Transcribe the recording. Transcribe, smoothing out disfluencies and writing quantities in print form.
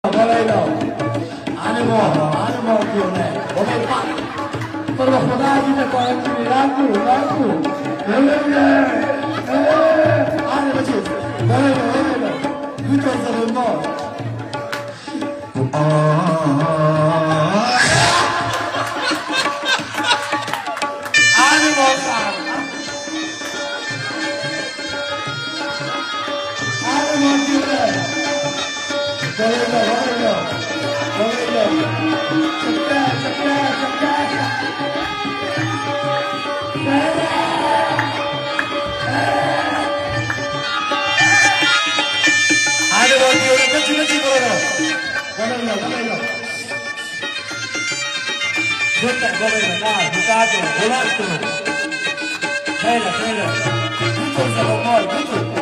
Bolelo, animo tiene, boleh kalau kena kita kau ini lagu, animo macam, bolelo, kita semua. Animo kan, animo tiene, bolelo. Ada lagi orang kecil-kecil kalau boleh. Bukan boleh, nah, buka tu, bola tu. Kaya. Itu sama bola, itu.